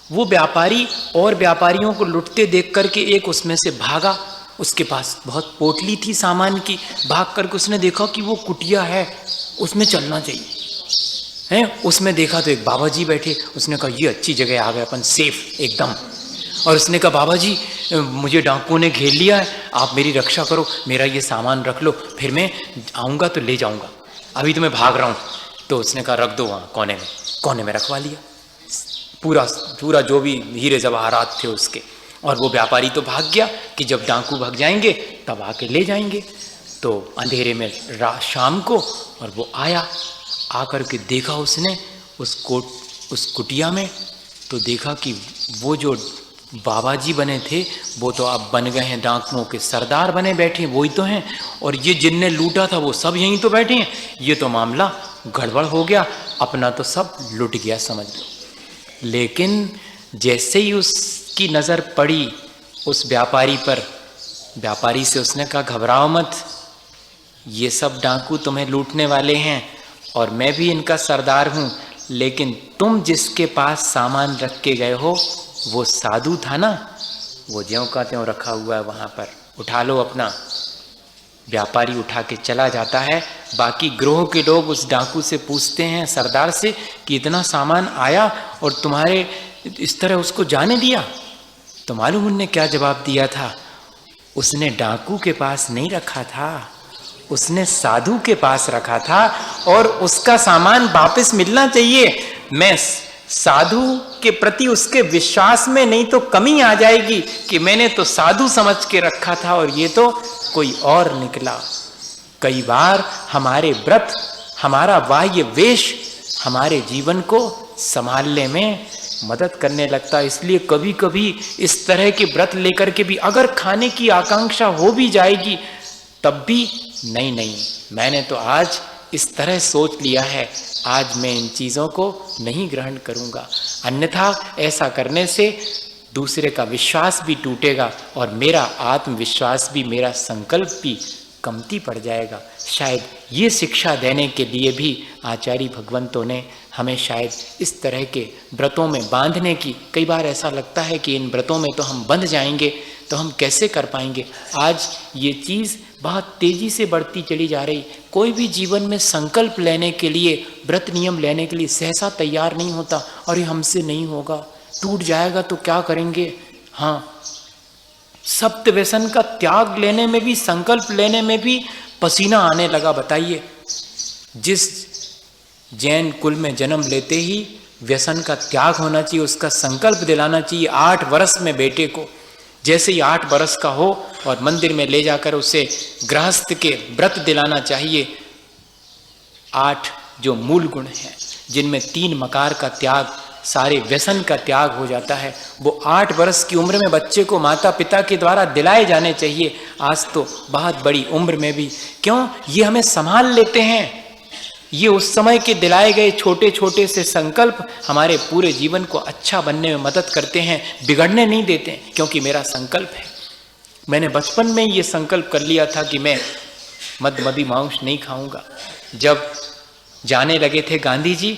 वो व्यापारी और व्यापारियों को लुटते देख करके एक उसमें से भागा, उसके पास बहुत पोटली थी सामान की, भाग करके उसने देखा कि वो कुटिया है, उसमें चलना चाहिए है। उसमें देखा तो एक बाबा जी बैठे, उसने कहा ये अच्छी जगह आ गए अपन, सेफ एकदम। और उसने कहा बाबा जी मुझे डाकुओं ने घेर लिया है, आप मेरी रक्षा करो, मेरा ये सामान रख लो, फिर मैं आऊँगा तो ले जाऊँगा, अभी तो मैं भाग रहा हूँ। तो उसने कहा रख दो वहाँ कोने में रखवा लिया पूरा जो भी हीरे जवाहरात थे उसके। और वो व्यापारी तो भाग गया कि जब डाकू भाग जाएंगे तब आके ले जाएंगे। तो अंधेरे में शाम को, और वो आया, आकर के देखा उसने उस कुटिया में, तो देखा कि वो जो बाबा जी बने थे वो तो अब बन गए हैं डाकुओं के सरदार बने बैठे, वही तो हैं, और ये जिनने लूटा था वो सब यहीं तो बैठे हैं। ये तो मामला गड़बड़ हो गया, अपना तो सब लुट गया समझ लो। लेकिन जैसे ही उसकी नज़र पड़ी उस व्यापारी पर, व्यापारी से उसने कहा घबराओ मत, ये सब डाकू तुम्हें लूटने वाले हैं और मैं भी इनका सरदार हूँ, लेकिन तुम जिसके पास सामान रख के गए हो वो साधु था ना, वो ज्यों का त्यों रखा हुआ है वहाँ पर, उठा लो अपना। व्यापारी उठा के चला जाता है। बाकी ग्रोह के लोग उस डाकू से पूछते हैं सरदार से कि इतना सामान आया और तुम्हारे इस तरह उसको जाने दिया? तो मालूम उनने क्या जवाब दिया था? उसने डाकू के पास नहीं रखा था, उसने साधु के पास रखा था और उसका सामान वापस मिलना चाहिए। मैं साधु के प्रति उसके विश्वास में नहीं तो कमी आ जाएगी कि मैंने तो साधु समझ के रखा था और ये तो कोई और निकला। कई बार हमारे व्रत, हमारा बाह्य वेश हमारे जीवन को संभालने में मदद करने लगता है। इसलिए कभी कभी इस तरह के व्रत लेकर के भी अगर खाने की आकांक्षा हो भी जाएगी तब भी नहीं, मैंने तो आज इस तरह सोच लिया है, आज मैं इन चीज़ों को नहीं ग्रहण करूँगा, अन्यथा ऐसा करने से दूसरे का विश्वास भी टूटेगा और मेरा आत्मविश्वास भी, मेरा संकल्प भी कमती पड़ जाएगा। शायद ये शिक्षा देने के लिए भी आचार्य भगवंतों ने हमें शायद इस तरह के व्रतों में बांधने की, कई बार ऐसा लगता है कि इन व्रतों में तो हम बंध जाएंगे तो हम कैसे कर पाएंगे। आज ये चीज़ बहुत तेज़ी से बढ़ती चली जा रही। कोई भी जीवन में संकल्प लेने के लिए, व्रत नियम लेने के लिए सहसा तैयार नहीं होता, और ये हमसे नहीं होगा, टूट जाएगा तो क्या करेंगे। हाँ, सप्त व्यसन का त्याग लेने में भी, संकल्प लेने में भी पसीना आने लगा। बताइए, जिस जैन कुल में जन्म लेते ही व्यसन का त्याग होना चाहिए, उसका संकल्प दिलाना चाहिए 8 वर्ष में बेटे को। जैसे ही 8 वर्ष का हो और मंदिर में ले जाकर उसे गृहस्थ के व्रत दिलाना चाहिए। 8 जो मूल गुण हैं, जिनमें 3 मकार का त्याग, सारे व्यसन का त्याग हो जाता है, वो 8 वर्ष की उम्र में बच्चे को माता पिता के द्वारा दिलाए जाने चाहिए। आज तो बहुत बड़ी उम्र में भी क्यों, ये हमें संभाल लेते हैं। ये उस समय के दिलाए गए छोटे छोटे से संकल्प हमारे पूरे जीवन को अच्छा बनने में मदद करते हैं, बिगड़ने नहीं देते, क्योंकि मेरा संकल्प है। मैंने बचपन में ये संकल्प कर लिया था कि मैं मद्य मांस नहीं खाऊंगा। जब जाने लगे थे गांधी जी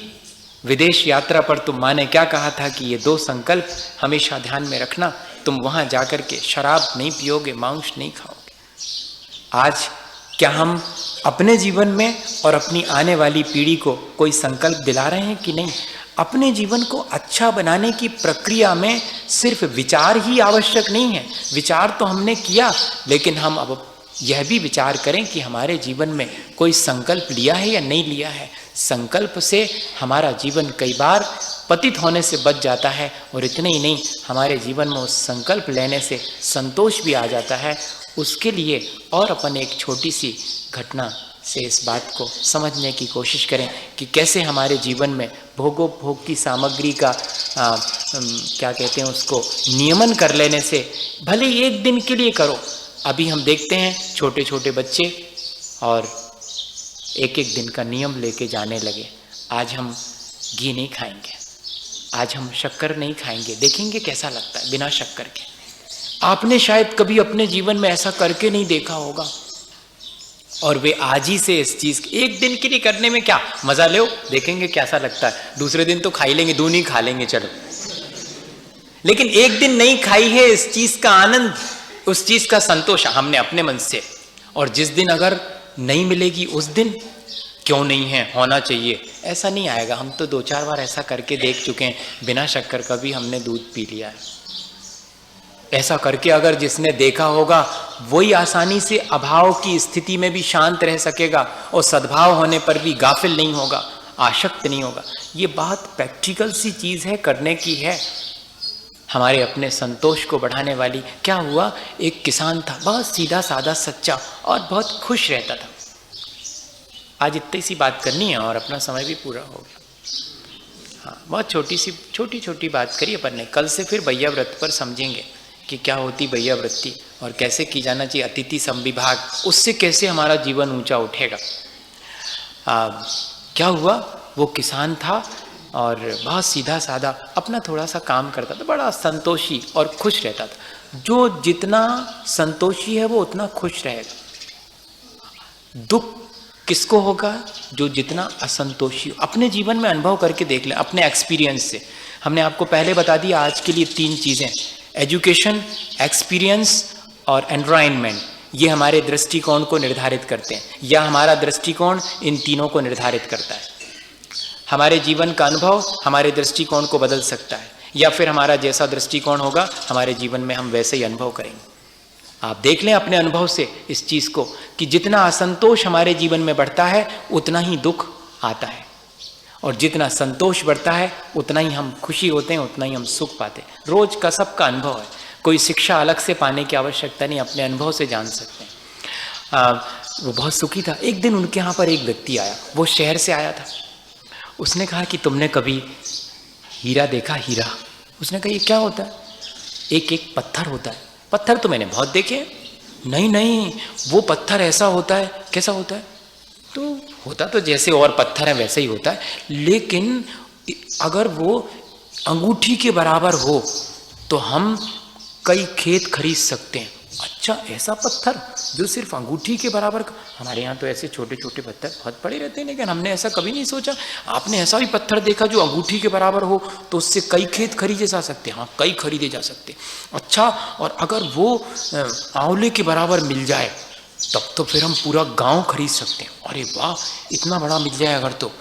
विदेश यात्रा पर, तो माँ ने क्या कहा था कि ये 2 संकल्प हमेशा ध्यान में रखना, तुम वहां जाकर के शराब नहीं पियोगे, मांस नहीं खाओगे। आज क्या हम अपने जीवन में और अपनी आने वाली पीढ़ी को कोई संकल्प दिला रहे हैं कि नहीं? अपने जीवन को अच्छा बनाने की प्रक्रिया में सिर्फ विचार ही आवश्यक नहीं है। विचार तो हमने किया, लेकिन हम अब यह भी विचार करें कि हमारे जीवन में कोई संकल्प लिया है या नहीं लिया है। संकल्प से हमारा जीवन कई बार पतित होने से बच जाता है, और इतने ही नहीं, हमारे जीवन में उस संकल्प लेने से संतोष भी आ जाता है। उसके लिए और अपन एक छोटी सी घटना से इस बात को समझने की कोशिश करें कि कैसे हमारे जीवन में भोगोपभोग की सामग्री का क्या कहते हैं उसको, नियमन कर लेने से, भले एक दिन के लिए करो। अभी हम देखते हैं छोटे छोटे बच्चे और एक दिन का नियम लेके जाने लगे। आज हम घी नहीं खाएंगे, आज हम शक्कर नहीं खाएंगे, देखेंगे कैसा लगता है बिना शक्कर के। आपने शायद कभी अपने जीवन में ऐसा करके नहीं देखा होगा, और वे आज ही से इस चीज एक दिन के लिए करने में क्या मजा लो, देखेंगे कैसा लगता है। दूसरे दिन तो खा ही लेंगे, 2 नहीं खा लेंगे चलो, लेकिन एक दिन नहीं खाई है, इस चीज का आनंद, उस चीज का संतोष हमने अपने मन से। और जिस दिन अगर नहीं मिलेगी उस दिन क्यों नहीं है, होना चाहिए, ऐसा नहीं आएगा। हम तो 2-4 बार ऐसा करके देख चुके हैं, बिना शक्कर का भी हमने दूध पी लिया है। ऐसा करके अगर जिसने देखा होगा वही आसानी से अभाव की स्थिति में भी शांत रह सकेगा, और सद्भाव होने पर भी गाफिल नहीं होगा, आसक्त नहीं होगा। ये बात प्रैक्टिकल सी चीज है, करने की है, हमारे अपने संतोष को बढ़ाने वाली। क्या हुआ, एक किसान था, बहुत सीधा साधा सच्चा और बहुत खुश रहता था। आज इतनी सी बात करनी है और अपना समय भी पूरा हो गया। हाँ, बहुत छोटी छोटी बात करी अपन ने। कल से फिर भैया व्रत पर समझेंगे कि क्या होती भैया वृत्ति और कैसे की जाना चाहिए अतिथि संविभाग, उससे कैसे हमारा जीवन ऊंचा उठेगा। क्या हुआ, वो किसान था और बहुत सीधा साधा अपना थोड़ा सा काम करता था, बड़ा संतोषी और खुश रहता था। जो जितना संतोषी है वो उतना खुश रहेगा। दुख किसको होगा, जो जितना असंतोषी। अपने जीवन में अनुभव करके देख लें, अपने एक्सपीरियंस से। हमने आपको पहले बता दिया आज के लिए 3 चीजें, एजुकेशन, एक्सपीरियंस और एनवायरनमेंट। ये हमारे दृष्टिकोण को निर्धारित करते हैं, या हमारा दृष्टिकोण इन तीनों को निर्धारित करता है। हमारे जीवन का अनुभव हमारे दृष्टिकोण को बदल सकता है, या फिर हमारा जैसा दृष्टिकोण होगा हमारे जीवन में हम वैसे ही अनुभव करेंगे। आप देख लें अपने अनुभव से इस चीज़ को कि जितना असंतोष हमारे जीवन में बढ़ता है उतना ही दुख आता है, और जितना संतोष बढ़ता है उतना ही हम खुशी होते हैं, उतना ही हम सुख पाते हैं। रोज का सबका अनुभव है, कोई शिक्षा अलग से पाने की आवश्यकता नहीं, अपने अनुभव से जान सकते हैं। वो बहुत सुखी था। एक दिन उनके यहाँ पर एक व्यक्ति आया, वो शहर से आया था। उसने कहा कि तुमने कभी हीरा देखा? हीरा? उसने कहा ये क्या होता है? एक एक पत्थर होता है। पत्थर तो मैंने बहुत देखे हैं। नहीं नहीं, वो पत्थर ऐसा होता है। कैसा होता है? तो होता तो जैसे और पत्थर है वैसे ही होता है, लेकिन अगर वो अंगूठी के बराबर हो तो हम कई खेत खरीद सकते हैं। अच्छा, ऐसा पत्थर जो सिर्फ अंगूठी के बराबर? हमारे यहाँ तो ऐसे छोटे छोटे पत्थर बहुत पड़े रहते हैं, लेकिन हमने ऐसा कभी नहीं सोचा। आपने ऐसा भी पत्थर देखा जो अंगूठी के बराबर हो तो उससे कई खेत खरीदे जा सकते हैं? हाँ, कई खरीदे जा सकते हैं। अच्छा, और अगर वो आंवले के बराबर मिल जाए तब तो फिर हम पूरा गांव खरीद सकते हैं। अरे वाह, इतना बड़ा मिल जाए अगर तो,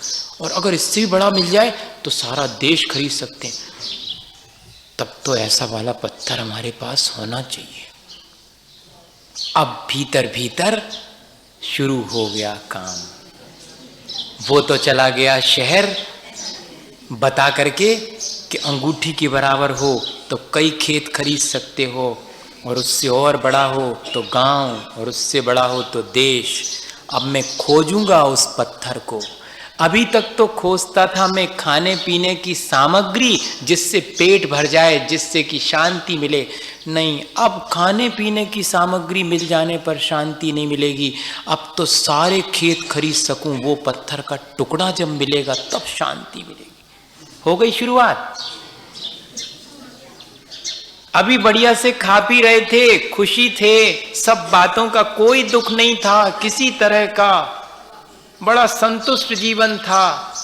और अगर इससे भी बड़ा मिल जाए तो सारा देश खरीद सकते हैं। तब तो ऐसा वाला पत्थर हमारे पास होना चाहिए। अब भीतर भीतर शुरू हो गया काम। वो तो चला गया शहर बता करके कि अंगूठी के बराबर हो तो कई खेत खरीद सकते हो, और उससे और बड़ा हो तो गांव, और उससे बड़ा हो तो देश। अब मैं खोजूंगा उस पत्थर को। अभी तक तो खोजता था मैं खाने पीने की सामग्री जिससे पेट भर जाए, जिससे कि शांति मिले। नहीं, अब खाने पीने की सामग्री मिल जाने पर शांति नहीं मिलेगी। अब तो सारे खेत खरीद सकूं, वो पत्थर का टुकड़ा जब मिलेगा तब शांति मिलेगी। हो गई शुरुआत। अभी बढ़िया से खा पी रहे थे, खुशी थे, सब बातों का कोई दुख नहीं था किसी तरह का, बड़ा संतुष्ट जीवन था।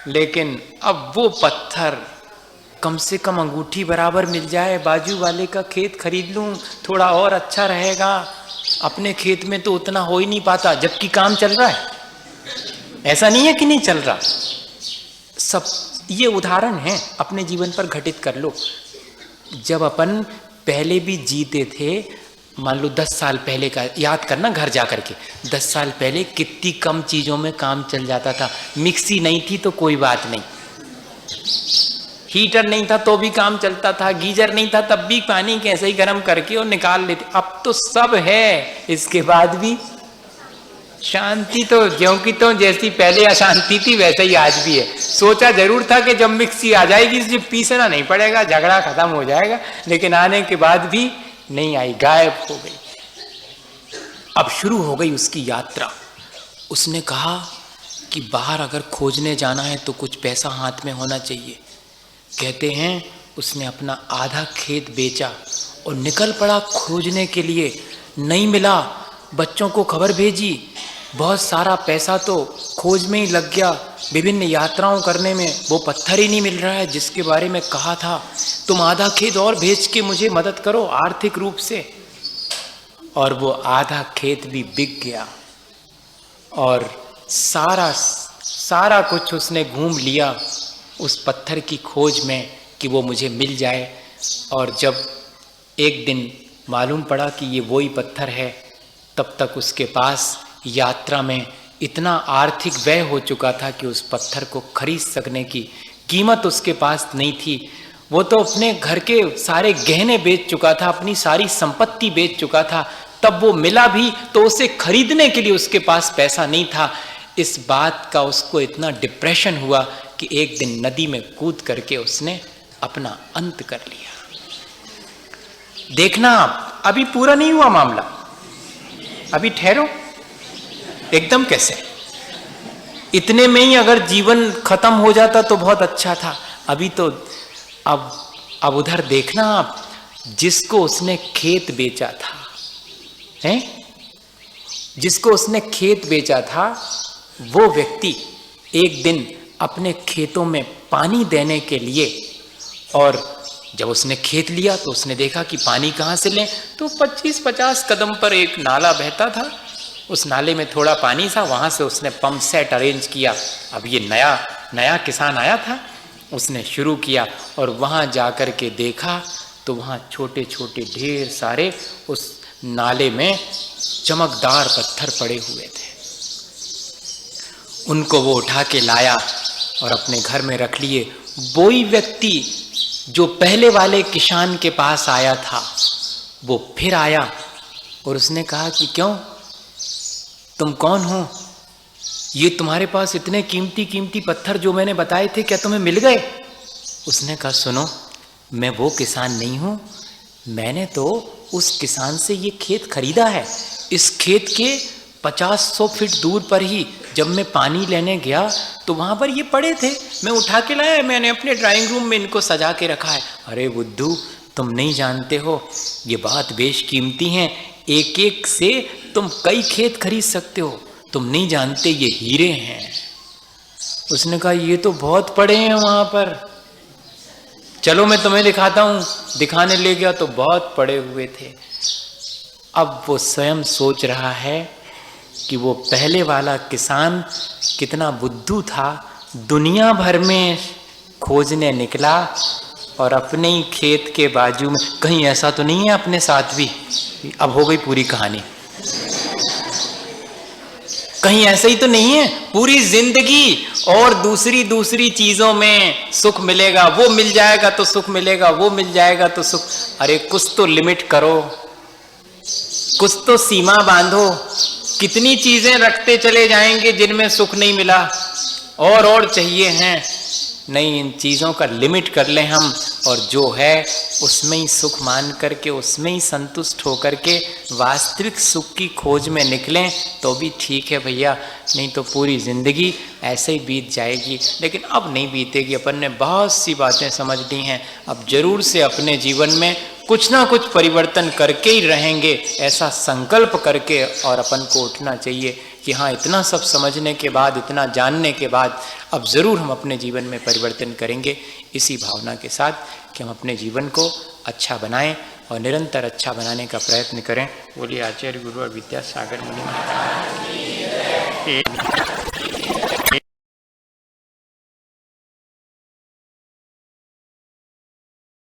लेकिन अब वो पत्थर कम से कम अंगूठी बराबर मिल जाए, बाजू वाले का खेत खरीद लूं, थोड़ा और अच्छा रहेगा। अपने खेत में तो उतना हो ही नहीं पाता, जबकि काम चल रहा है। ऐसा नहीं है कि नहीं चल रहा। सब ये उदाहरण है, अपने जीवन पर घटित कर लो। जब अपन पहले भी जीते थे, मान लो 10 साल पहले का याद करना, घर जा करके 10 साल पहले कितनी कम चीज़ों में काम चल जाता था। मिक्सी नहीं थी तो कोई बात नहीं, हीटर नहीं था तो भी काम चलता था, गीजर नहीं था तब भी पानी कैसे ही गर्म करके और निकाल लेते। अब तो सब है, इसके बाद भी शांति तो क्योंकि तो जैसी पहले अशांति थी वैसे ही आज भी है। सोचा जरूर था कि जब मिक्सी आ जाएगी इसे पीसना नहीं पड़ेगा, झगड़ा खत्म हो जाएगा, लेकिन आने के बाद भी नहीं आई, गायब हो गई। अब शुरू हो गई उसकी यात्रा। उसने कहा कि बाहर अगर खोजने जाना है तो कुछ पैसा हाथ में होना चाहिए। कहते हैं उसने अपना आधा खेत बेचा और निकल पड़ा खोजने के लिए। नहीं मिला, बच्चों को खबर भेजी, बहुत सारा पैसा तो खोज में ही लग गया, विभिन्न यात्राओं करने में। वो पत्थर ही नहीं मिल रहा है जिसके बारे में कहा था। तुम आधा खेत और बेच के मुझे मदद करो आर्थिक रूप से। और वो आधा खेत भी बिक गया और सारा कुछ उसने घूम लिया उस पत्थर की खोज में कि वो मुझे मिल जाए। और जब एक दिन मालूम पड़ा कि ये वही पत्थर है, तब तक उसके पास यात्रा में इतना आर्थिक व्यय हो चुका था कि उस पत्थर को खरीद सकने की कीमत उसके पास नहीं थी। वो तो अपने घर के सारे गहने बेच चुका था, अपनी सारी संपत्ति बेच चुका था। तब वो मिला भी तो उसे खरीदने के लिए उसके पास पैसा नहीं था। इस बात का उसको इतना डिप्रेशन हुआ कि एक दिन नदी में कूद करके उसने अपना अंत कर लिया। देखना आप, अभी पूरा नहीं हुआ मामला, अभी ठहरो। एकदम कैसे? इतने में ही अगर जीवन खत्म हो जाता तो बहुत अच्छा था। अभी तो अब उधर देखना आप, जिसको उसने खेत बेचा था, हैं? जिसको उसने खेत बेचा था वो व्यक्ति एक दिन अपने खेतों में पानी देने के लिए, और जब उसने खेत लिया तो उसने देखा कि पानी कहाँ से लें, तो 25-50 कदम पर एक नाला बहता था। उस नाले में थोड़ा पानी था, वहाँ से उसने पंप सेट अरेंज किया। अब ये नया किसान आया था, उसने शुरू किया और वहाँ जा कर के देखा तो वहाँ छोटे छोटे ढेर सारे उस नाले में चमकदार पत्थर पड़े हुए थे। उनको वो उठा के लाया और अपने घर में रख लिए। वही व्यक्ति जो पहले वाले किसान के पास आया था वो फिर आया और उसने कहा कि क्यों, तुम कौन हो? ये तुम्हारे पास इतने कीमती कीमती पत्थर जो मैंने बताए थे, क्या तुम्हें मिल गए? उसने कहा, सुनो, मैं वो किसान नहीं हूँ, मैंने तो उस किसान से ये खेत खरीदा है। इस खेत के 50-100 फीट दूर पर ही जब मैं पानी लेने गया तो वहाँ पर ये पड़े थे, मैं उठा के लाया, मैंने अपने ड्राइंग रूम में इनको सजा के रखा है। अरे बुद्धू, तुम नहीं जानते हो, ये बहुत बेशकीमती हैं, एक एक से तुम कई खेत खरीद सकते हो, तुम नहीं जानते ये हीरे हैं। उसने कहा, ये तो बहुत पड़े हैं वहाँ पर, चलो मैं तुम्हें दिखाता हूँ। दिखाने ले गया तो बहुत पड़े हुए थे। अब वो स्वयं सोच रहा है कि वो पहले वाला किसान कितना बुद्धू था, दुनिया भर में खोजने निकला और अपने ही खेत के बाजू में, कहीं ऐसा तो नहीं है अपने साथ भी? अब हो गई पूरी कहानी। कहीं ऐसा ही तो नहीं है पूरी जिंदगी और दूसरी चीजों में सुख मिलेगा, वो मिल जाएगा तो सुख मिलेगा, वो मिल जाएगा तो सुख। अरे कुछ तो लिमिट करो, कुछ तो सीमा बांधो। कितनी चीजें रखते चले जाएंगे जिनमें सुख नहीं मिला, और चाहिए हैं। नहीं, इन चीजों का लिमिट कर लें हम, और जो है उसमें ही सुख मान करके, उसमें ही संतुष्ट होकर के वास्तविक सुख की खोज में निकलें तो भी ठीक है भैया, नहीं तो पूरी जिंदगी ऐसे ही बीत जाएगी। लेकिन अब नहीं बीतेगी, अपन ने बहुत सी बातें समझ ली हैं, अब जरूर से अपने जीवन में कुछ ना कुछ परिवर्तन करके ही रहेंगे, ऐसा संकल्प करके और अपन को उठना चाहिए कि हाँ, इतना सब समझने के बाद, इतना जानने के बाद अब ज़रूर हम अपने जीवन में परिवर्तन करेंगे। इसी भावना के साथ कि हम अपने जीवन को अच्छा बनाएं और निरंतर अच्छा बनाने का प्रयत्न करें। बोलिए आचार्य गुरु और विद्यासागर मुनि महाराज।